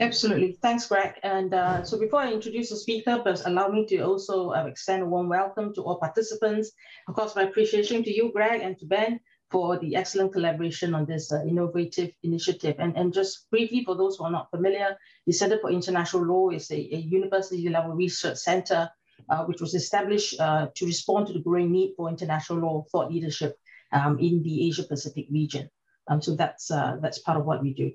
Absolutely. Thanks, Greg. And so before I introduce the speaker, please allow me to also extend a warm welcome to all participants. Of course, my appreciation to you, Greg, and to Ben for the excellent collaboration on this innovative initiative. And just briefly, for those who are not familiar, the Center for International Law is a university-level research center which was established to respond to the growing need for international law thought leadership in the Asia-Pacific region. So that's part of what we do.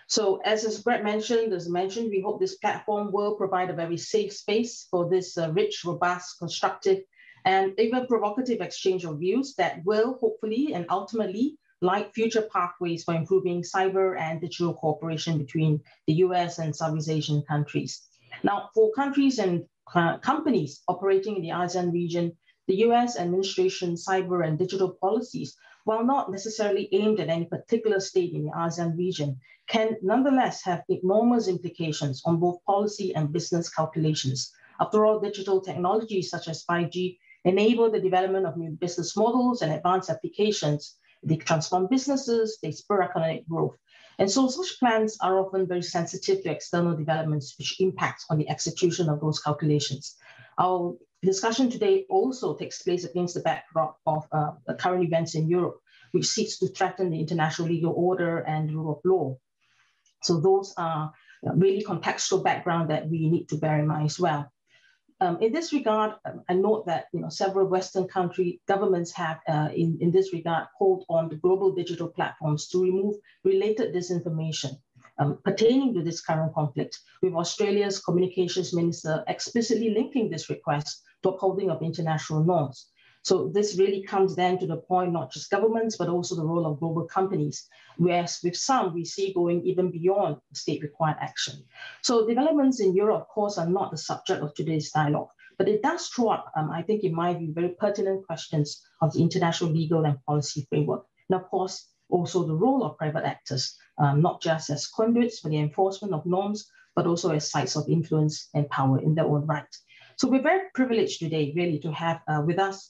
So as Brett mentioned, we hope this platform will provide a very safe space for this rich, robust, constructive, and even provocative exchange of views that will hopefully and ultimately light future pathways for improving cyber and digital cooperation between the US and Southeast Asian countries. Now, for countries and companies operating in the ASEAN region, the US administration cyber and digital policies, while not necessarily aimed at any particular state in the ASEAN region, can nonetheless have enormous implications on both policy and business calculations. After all, digital technologies such as 5G enable the development of new business models and advanced applications. They transform businesses, they spur economic growth. And so such plans are often very sensitive to external developments which impact on the execution of those calculations. Our discussion today also takes place against the backdrop of the current events in Europe, which seeks to threaten the international legal order and rule of law. So those are really contextual background that we need to bear in mind as well. In this regard, I note that several Western country governments have, in this regard, called on the global digital platforms to remove related disinformation pertaining to this current conflict, with Australia's communications minister explicitly linking this request to upholding of international norms. So this really comes then to the point, not just governments, but also the role of global companies, whereas with some we see going even beyond state-required action. So developments in Europe, of course, are not the subject of today's dialogue, but it does throw up, I think in my view, very pertinent questions of the international legal and policy framework. And of course, also the role of private actors, not just as conduits for the enforcement of norms, but also as sites of influence and power in their own right. So we're very privileged today, really, to have with us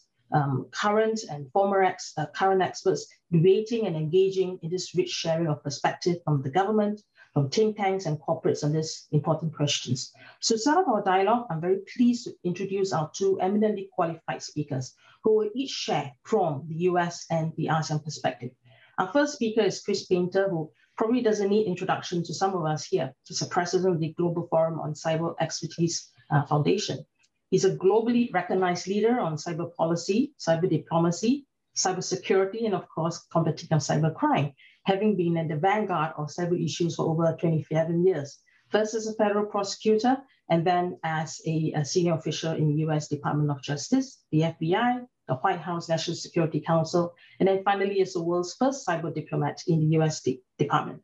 current and former current experts debating and engaging in this rich sharing of perspective from the government, from think tanks and corporates on these important questions. So to start off our dialogue, I'm very pleased to introduce our two eminently qualified speakers who will each share from the US and the ASEAN perspective. Our first speaker is Chris Painter, who probably doesn't need introduction to some of us here. He's the president of the Global Forum on Cyber Expertise Foundation. He's a globally recognized leader on cyber policy, cyber diplomacy, cyber security, and of course, combating of cyber crime, having been in the vanguard of cyber issues for over 27 years, first as a federal prosecutor, and then as a senior official in the US Department of Justice, the FBI, the White House National Security Council, and then finally as the world's first cyber diplomat in the US Department.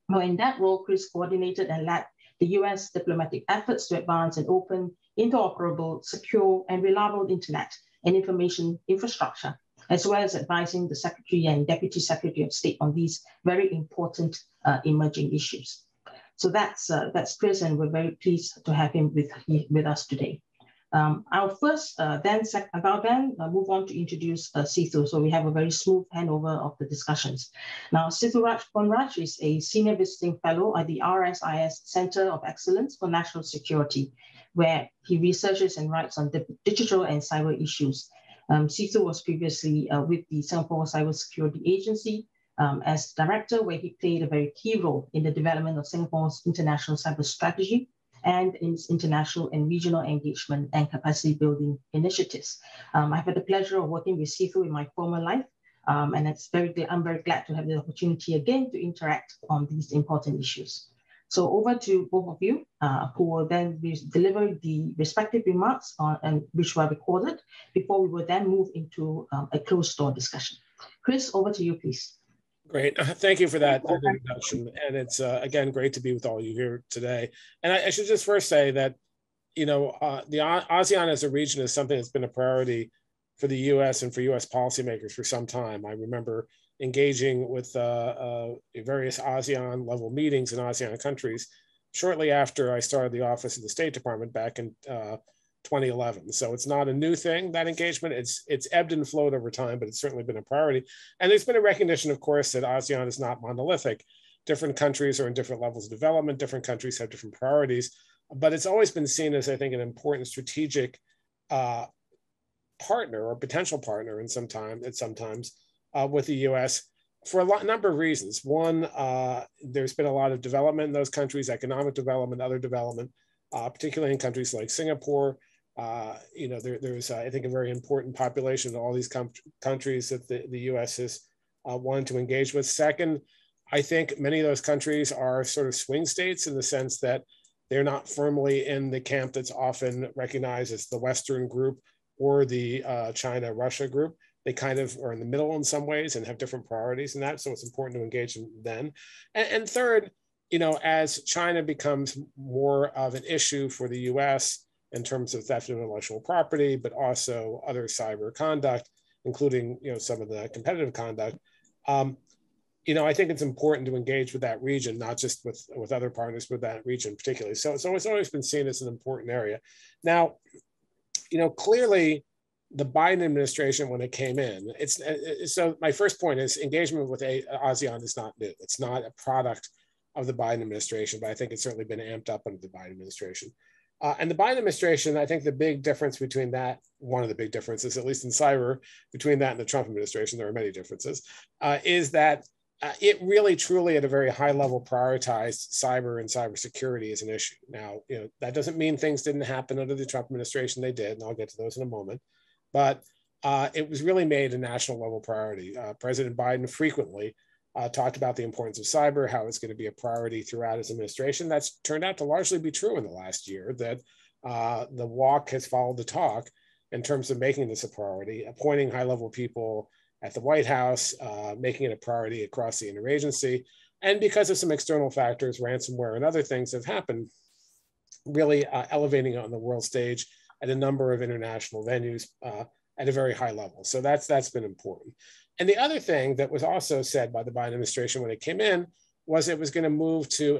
Now, in that role, Chris coordinated and led the US diplomatic efforts to advance an open, interoperable, secure, and reliable internet and information infrastructure, as well as advising the Secretary and Deputy Secretary of State on these very important emerging issues. So that's Chris, and we're very pleased to have him with us today. I'll first move on to introduce Sithu, so we have a very smooth handover of the discussions. Now, Sithu Ponraj is a senior visiting fellow at the RSIS Center of Excellence for National Security, where he researches and writes on digital and cyber issues. Sithu was previously with the Singapore Cybersecurity Agency as director, where he played a very key role in the development of Singapore's international cyber strategy and in its international and regional engagement and capacity building initiatives. I've had the pleasure of working with Sithu in my former life, and I'm very glad to have the opportunity again to interact on these important issues. So over to both of you, who will then deliver the respective remarks and which were recorded before we will then move into a closed door discussion. Chris, over to you, please. Great. Thank you for that introduction. And it's, again, great to be with all of you here today. And I should just first say that, the ASEAN as a region is something that's been a priority for the US and for US policymakers for some time. I remember engaging with various ASEAN level meetings in ASEAN countries shortly after I started the office of the State Department back in 2011. So it's not a new thing, that engagement. It's ebbed and flowed over time, but it's certainly been a priority. And there's been a recognition, of course, that ASEAN is not monolithic. different countries are in different levels of development, different countries have different priorities, but it's always been seen as, I think, an important strategic partner or potential partner sometimes with the US for a number of reasons. One, there's been a lot of development in those countries, economic development, other development, particularly in countries like Singapore. There's, I think, a very important population in all these countries that the US has wanted to engage with. Second, I think many of those countries are sort of swing states in the sense that they're not firmly in the camp that's often recognized as the Western group or the China-Russia group. They kind of are in the middle in some ways and have different priorities in that. So it's important to engage them then. And third, as China becomes more of an issue for the US in terms of theft of intellectual property, but also other cyber conduct, including, some of the competitive conduct, I think it's important to engage with that region, not just with other partners, but that region particularly. So it's always been seen as an important area. Now, clearly the Biden administration, when it came in, so my first point is engagement with ASEAN is not new. It's not a product of the Biden administration, but I think it's certainly been amped up under the Biden administration. And the Biden administration, I think the big difference between that, one of the big differences, at least in cyber, between that and the Trump administration, there are many differences, is that it really, truly, at a very high level, prioritized cyber and cybersecurity as an issue. Now, that doesn't mean things didn't happen under the Trump administration. They did, and I'll get to those in a moment. But it was really made a national level priority. President Biden frequently talked about the importance of cyber, how it's going to be a priority throughout his administration. That's turned out to largely be true in the last year, that the walk has followed the talk in terms of making this a priority, appointing high-level people at the White House, making it a priority across the interagency. And because of some external factors, ransomware and other things have happened, really elevating it on the world stage at a number of international venues at a very high level. So that's been important. And the other thing that was also said by the Biden administration when it came in was it was going to move to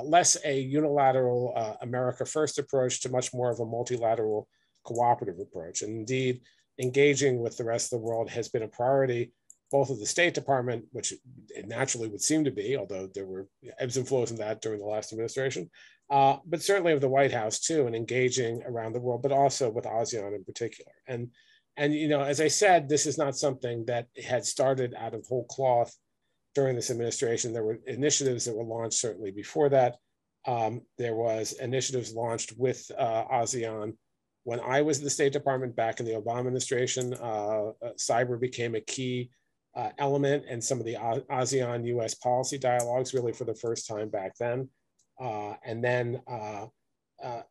less a unilateral America first approach to much more of a multilateral cooperative approach. And indeed, engaging with the rest of the world has been a priority, both of the State Department, which it naturally would seem to be, although there were ebbs and flows in that during the last administration, but certainly of the White House too, and engaging around the world, but also with ASEAN in particular. And as I said, this is not something that had started out of whole cloth during this administration. There were initiatives that were launched certainly before that. There was initiatives launched with ASEAN when I was in the State Department back in the Obama administration. Cyber became a key element in some of the ASEAN-US policy dialogues, really for the first time back then. And then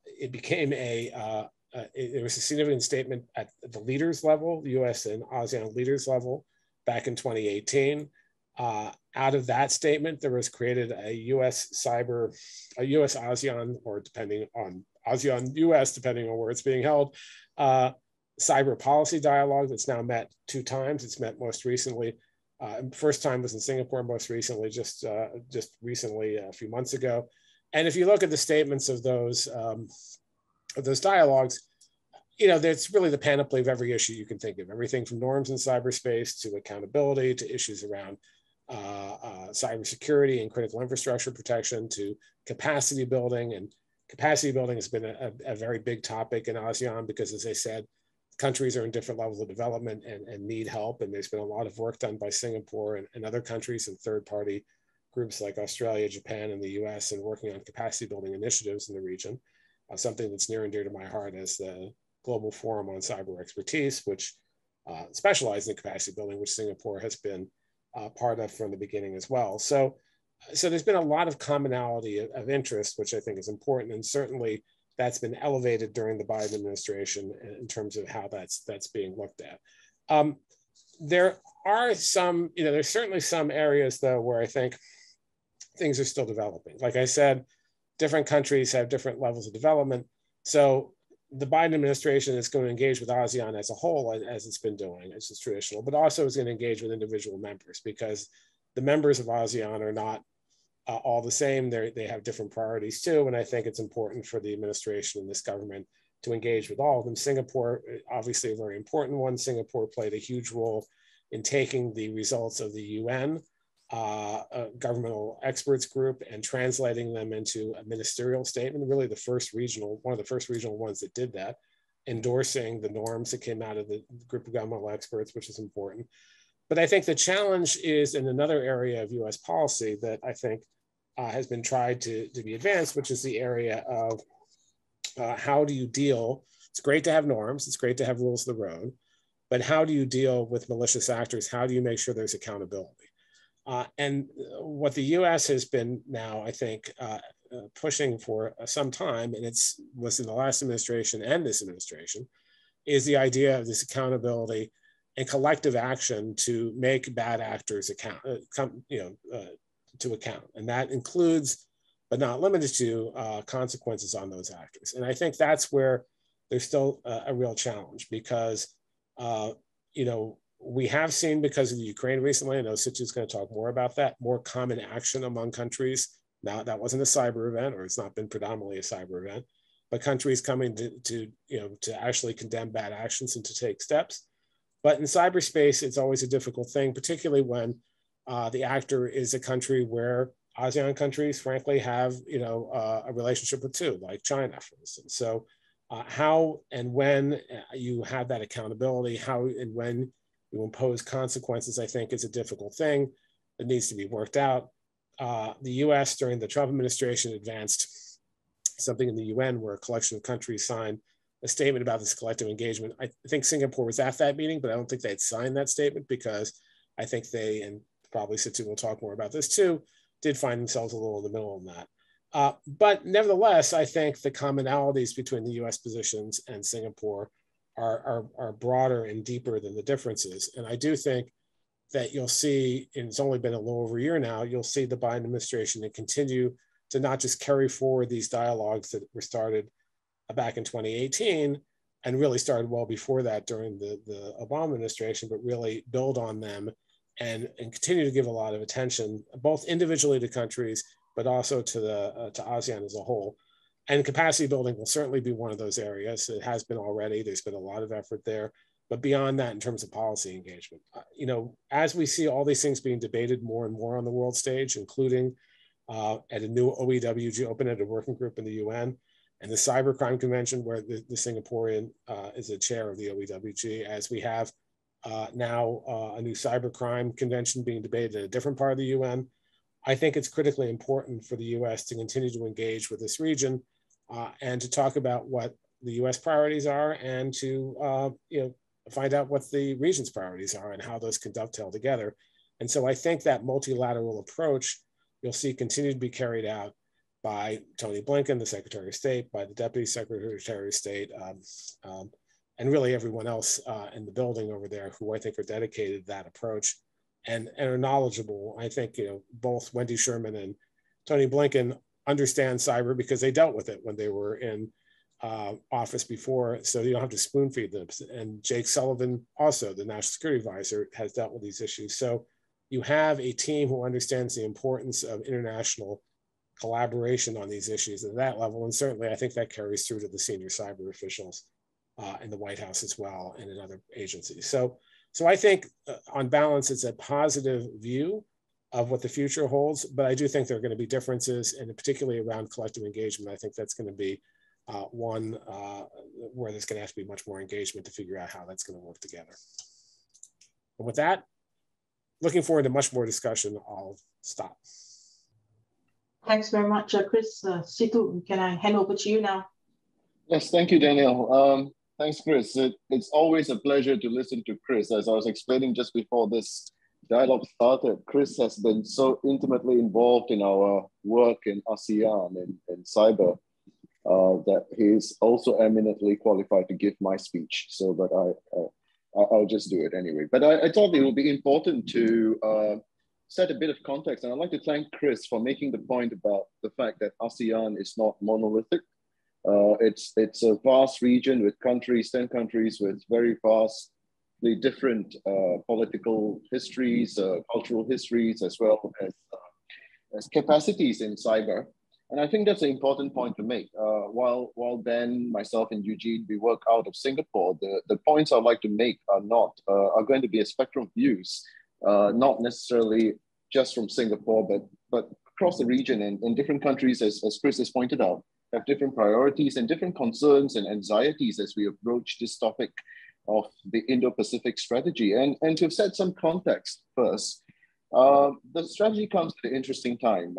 it became there was a significant statement at the leaders level, the US and ASEAN leaders level back in 2018. Out of that statement, there was created a US-ASEAN, or depending on ASEAN-US, depending on where it's being held, cyber policy dialogue that's now met 2 times. It's met most recently. First time was in Singapore, most recently, just recently, a few months ago. And if you look at the statements of those dialogues, there's really the panoply of every issue you can think of, everything from norms in cyberspace to accountability to issues around cybersecurity and critical infrastructure protection to capacity building. And capacity building has been a very big topic in ASEAN because, as I said, countries are in different levels of development and need help. And there's been a lot of work done by Singapore and other countries and third-party groups like Australia, Japan, and the US, and working on capacity building initiatives in the region. Something that's near and dear to my heart is the Global Forum on Cyber Expertise, which specializes in capacity building, which Singapore has been part of from the beginning as well. So there's been a lot of commonality of interest, which I think is important. And certainly that's been elevated during the Biden administration in terms of how that's being looked at. There are some, there's certainly some areas though, where I think things are still developing. Like I said, different countries have different levels of development. So the Biden administration is going to engage with ASEAN as a whole, as it's been doing, as is traditional, but also is going to engage with individual members because the members of ASEAN are not all the same. They have different priorities too. And I think it's important for the administration and this government to engage with all of them. Singapore, obviously a very important one. Singapore played a huge role in taking the results of the UN a governmental experts group and translating them into a ministerial statement, really one of the first regional ones that did that, endorsing the norms that came out of the group of governmental experts, which is important. But I think the challenge is in another area of US policy that I think has been tried to be advanced, which is the area of how do you deal. It's great to have norms, it's great to have rules of the road, but how do you deal with malicious actors? How do you make sure there's accountability? And what the US has been now, I think, pushing for some time, and was in the last administration and this administration, is the idea of this accountability and collective action to make bad actors to account. And that includes, but not limited to, consequences on those actors. And I think that's where there's still a real challenge because, we have seen because of the Ukraine recently, I know Sitchu's going to talk more about that, more common action among countries. Now, that wasn't a cyber event, or it's not been predominantly a cyber event, but countries coming to actually condemn bad actions and to take steps. But in cyberspace, it's always a difficult thing, particularly when the actor is a country where ASEAN countries, frankly, have a relationship with too, like China, for instance. So how and when you have that accountability, how and when you impose consequences, I think is a difficult thing that needs to be worked out. The US during the Trump administration advanced something in the UN where a collection of countries signed a statement about this collective engagement. I think Singapore was at that meeting, but I don't think they'd signed that statement because I think they, and probably Sitchu will talk more about this too, did find themselves a little in the middle of that. But nevertheless, I think the commonalities between the US positions and Singapore are broader and deeper than the differences. And I do think that you'll see, and it's only been a little over a year now, you'll see the Biden administration and continue to not just carry forward these dialogues that were started back in 2018 and really started well before that during the Obama administration, but really build on them and continue to give a lot of attention, both individually to countries, but also to ASEAN as a whole. And capacity building will certainly be one of those areas. It has been already. There's been a lot of effort there. But beyond that, in terms of policy engagement, as we see all these things being debated more and more on the world stage, including at a new OEWG, open-ended working group in the UN, and the Cybercrime Convention, where the Singaporean is the chair of the OEWG, as we have now a new cybercrime convention being debated in a different part of the UN, I think it's critically important for the US to continue to engage with this region and to talk about what the US priorities are and to find out what the region's priorities are and how those can dovetail together. And so I think that multilateral approach you'll see continue to be carried out by Tony Blinken, the Secretary of State, by the Deputy Secretary of State, and really everyone else in the building over there who I think are dedicated to that approach and are knowledgeable. I think both Wendy Sherman and Tony Blinken understand cyber because they dealt with it when they were in office before, so you don't have to spoon feed them. And Jake Sullivan, also the National Security Advisor, has dealt with these issues. So you have a team who understands the importance of international collaboration on these issues at that level. And certainly I think that carries through to the senior cyber officials in the White House as well and in other agencies. So I think on balance, it's a positive view of what the future holds, but I do think there are going to be differences, and particularly around collective engagement. I think that's going to be one where there's going to have to be much more engagement to figure out how that's going to work together. And with that, looking forward to much more discussion. I'll stop. Thanks very much, Chris. Situ, can I hand over to you now? Yes, thank you, Daniel. Thanks, Chris. It's always a pleasure to listen to Chris. As I was explaining just before this dialogue started, Chris has been so intimately involved in our work in ASEAN and cyber that he's also eminently qualified to give my speech. So, but I'll just do it anyway. But I thought it would be important to set a bit of context. And I'd like to thank Chris for making the point about the fact that ASEAN is not monolithic. It's a vast region with 10 countries with very vastly different political histories, cultural histories, as well as capacities in cyber. And I think that's an important point to make. While Ben, myself, and Eugene, we work out of Singapore, the points I'd like to make are going to be a spectrum of views, not necessarily just from Singapore, but across the region, and different countries, as Chris has pointed out, have different priorities and different concerns and anxieties as we approach this topic of the Indo-Pacific strategy. And to set some context first, the strategy comes at an interesting time.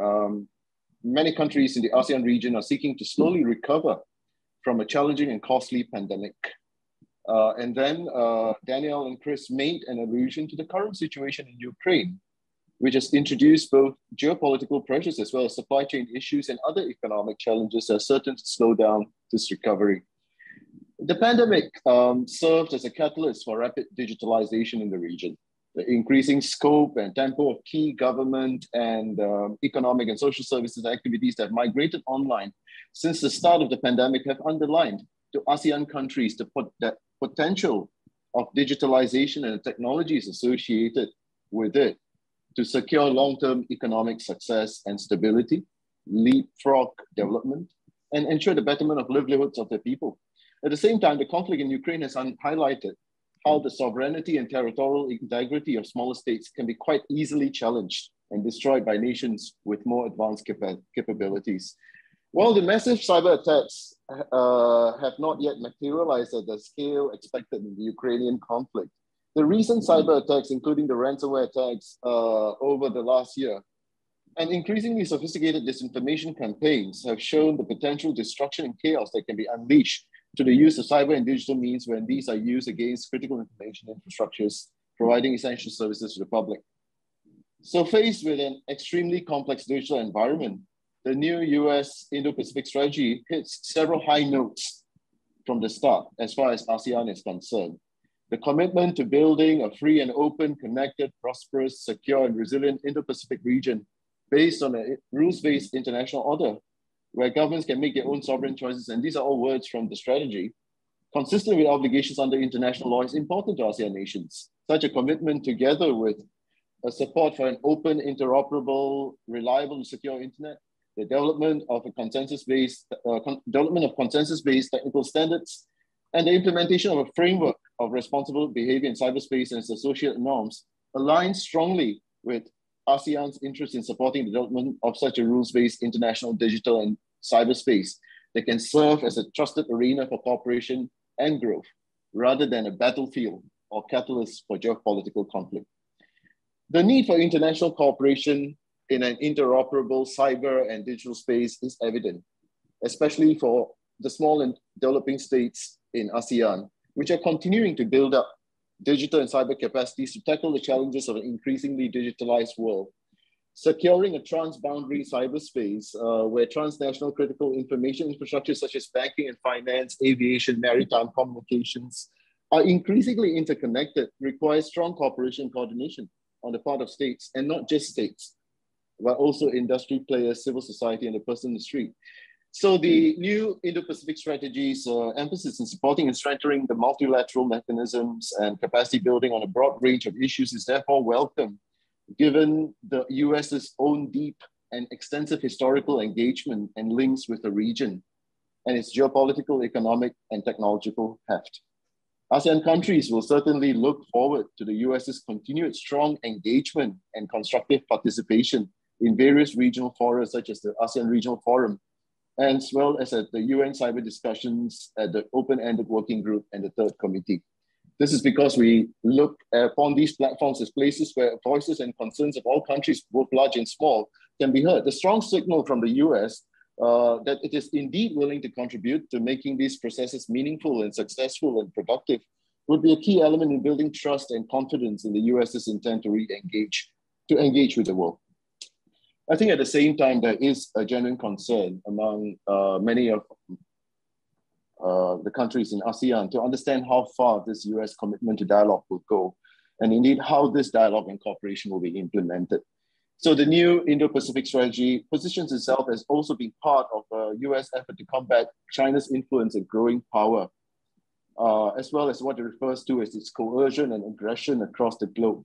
Many countries in the ASEAN region are seeking to slowly recover from a challenging and costly pandemic. And then Daniel and Chris made an allusion to the current situation in Ukraine, which has introduced both geopolitical pressures as well as supply chain issues and other economic challenges that are certain to slow down this recovery. The pandemic served as a catalyst for rapid digitalization in the region. The increasing scope and tempo of key government and economic and social services activities that have migrated online since the start of the pandemic have underlined to ASEAN countries the potential of digitalization and the technologies associated with it to secure long-term economic success and stability, leapfrog development, and ensure the betterment of livelihoods of their people. At the same time, the conflict in Ukraine has highlighted how the sovereignty and territorial integrity of smaller states can be quite easily challenged and destroyed by nations with more advanced capabilities. While the massive cyber attacks have not yet materialized at the scale expected in the Ukrainian conflict, the recent cyber attacks, including the ransomware attacks over the last year, and increasingly sophisticated disinformation campaigns have shown the potential destruction and chaos that can be unleashed to the use of cyber and digital means when these are used against critical information infrastructures, providing essential services to the public. So faced with an extremely complex digital environment, the new US Indo-Pacific strategy hits several high notes from the start as far as ASEAN is concerned. The commitment to building a free and open, connected, prosperous, secure, and resilient Indo-Pacific region based on a rules-based international order, where governments can make their own sovereign choices, and these are all words from the strategy, consistent with obligations under international law, is important to ASEAN nations. Such a commitment, together with a support for an open, interoperable, reliable, and secure internet, the development of consensus-based technical standards, and the implementation of a framework of responsible behavior in cyberspace and its associated norms, aligns strongly with ASEAN's interest in supporting the development of such a rules-based international digital and cyberspace that can serve as a trusted arena for cooperation and growth, rather than a battlefield or catalyst for geopolitical conflict. The need for international cooperation in an interoperable cyber and digital space is evident, especially for the small and developing states in ASEAN, which are continuing to build up digital and cyber capacities to tackle the challenges of an increasingly digitalized world. Securing a transboundary cyberspace where transnational critical information infrastructures such as banking and finance, aviation, maritime communications are increasingly interconnected requires strong cooperation and coordination on the part of states, and not just states, but also industry players, civil society, and the person in the street. So the new Indo-Pacific strategy's emphasis in supporting and strengthening the multilateral mechanisms and capacity building on a broad range of issues is therefore welcome, given the US's own deep and extensive historical engagement and links with the region and its geopolitical, economic, and technological heft. ASEAN countries will certainly look forward to the US's continued strong engagement and constructive participation in various regional fora such as the ASEAN Regional Forum, as well as at the UN cyber discussions at the open-ended working group and the third committee. This is because we look upon these platforms as places where voices and concerns of all countries, both large and small, can be heard. The strong signal from the US that it is indeed willing to contribute to making these processes meaningful and successful and productive would be a key element in building trust and confidence in the US's intent to engage with the world. I think at the same time, there is a genuine concern among many of the countries in ASEAN to understand how far this US commitment to dialogue will go, and indeed how this dialogue and cooperation will be implemented. So the new Indo-Pacific strategy positions itself as also being part of a US effort to combat China's influence and growing power, as well as what it refers to as its coercion and aggression across the globe,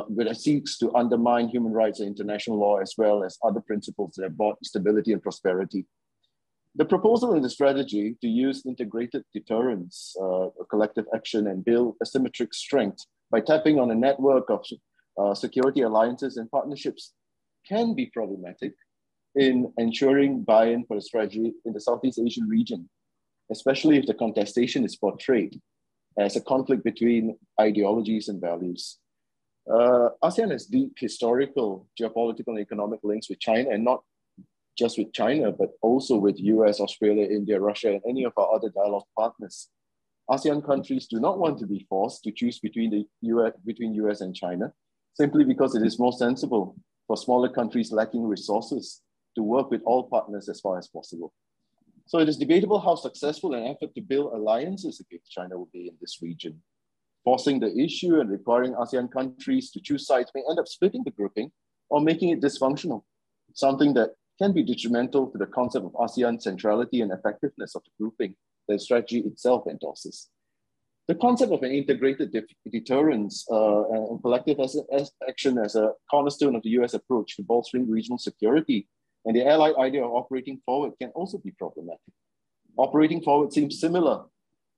which seeks to undermine human rights and international law, as well as other principles that have brought stability and prosperity. The proposal in the strategy to use integrated deterrence, collective action, and build asymmetric strength by tapping on a network of security alliances and partnerships can be problematic in ensuring buy-in for the strategy in the Southeast Asian region, especially if the contestation is portrayed as a conflict between ideologies and values. ASEAN has deep historical, geopolitical, and economic links with China, and not just with China, but also with US, Australia, India, Russia, and any of our other dialogue partners. ASEAN countries do not want to be forced to choose between US and China, simply because it is more sensible for smaller countries lacking resources to work with all partners as far as possible. So it is debatable how successful an effort to build alliances against China will be in this region. Forcing the issue and requiring ASEAN countries to choose sides may end up splitting the grouping or making it dysfunctional, something that can be detrimental to the concept of ASEAN centrality and effectiveness of the grouping that the strategy itself endorses. The concept of an integrated deterrence and collective action as a cornerstone of the US approach to bolstering regional security and the allied idea of operating forward can also be problematic. Operating forward seems similar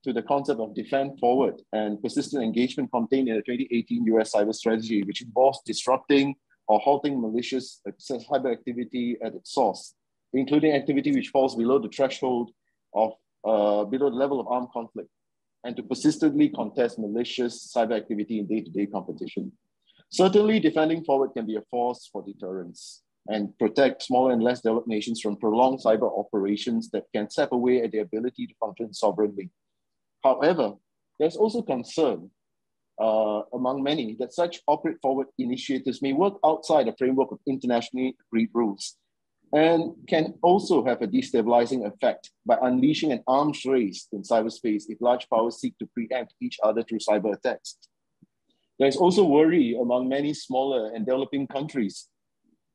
to the concept of defend forward and persistent engagement contained in the 2018 US cyber strategy, which involves disrupting or halting malicious cyber activity at its source, including activity which falls below the threshold of below the level of armed conflict, and to persistently contest malicious cyber activity in day-to-day competition. Certainly, defending forward can be a force for deterrence and protect smaller and less developed nations from prolonged cyber operations that can sap away at their ability to function sovereignly. However, there's also concern among many that such operate forward initiatives may work outside the framework of internationally agreed rules and can also have a destabilizing effect by unleashing an arms race in cyberspace if large powers seek to preempt each other through cyber attacks. There's also worry among many smaller and developing countries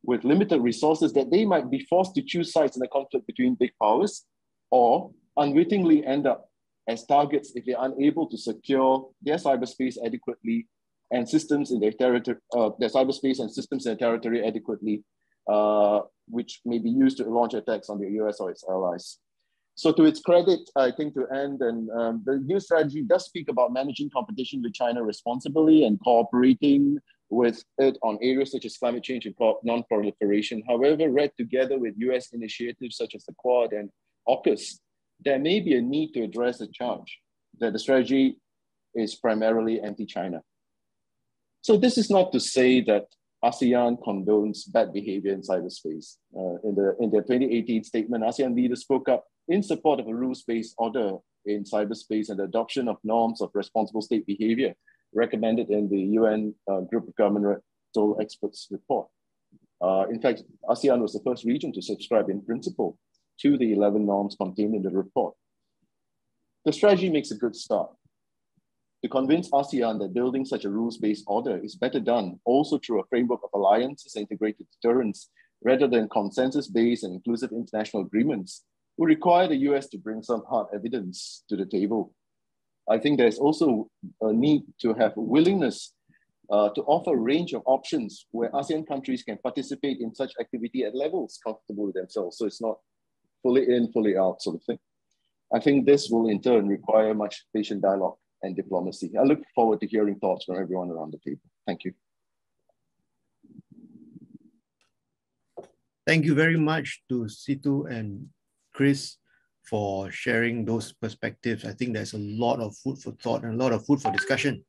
with limited resources that they might be forced to choose sides in a conflict between big powers or unwittingly end up as targets if they're unable to secure their cyberspace adequately and systems in their territory, their cyberspace and systems in their territory adequately, which may be used to launch attacks on the US or its allies. So to its credit, I think to end, and the new strategy does speak about managing competition with China responsibly and cooperating with it on areas such as climate change and non-proliferation. However, read together with US initiatives such as the Quad and AUKUS, there may be a need to address the charge that the strategy is primarily anti-China. So this is not to say that ASEAN condones bad behavior in cyberspace. In their 2018 statement, ASEAN leaders spoke up in support of a rules-based order in cyberspace and the adoption of norms of responsible state behavior recommended in the UN Group of Governmental Experts report. In fact, ASEAN was the first region to subscribe in principle to the 11 norms contained in the report. The strategy makes a good start. To convince ASEAN that building such a rules-based order is better done also through a framework of alliances and integrated deterrence rather than consensus-based and inclusive international agreements would require the US to bring some hard evidence to the table. I think there's also a need to have willingness to offer a range of options where ASEAN countries can participate in such activity at levels comfortable with themselves. So it's not fully in, fully out sort of thing. I think this will in turn require much patient dialogue and diplomacy. I look forward to hearing thoughts from everyone around the table. Thank you. Thank you very much to Situ and Chris for sharing those perspectives. I think there's a lot of food for thought and a lot of food for discussion.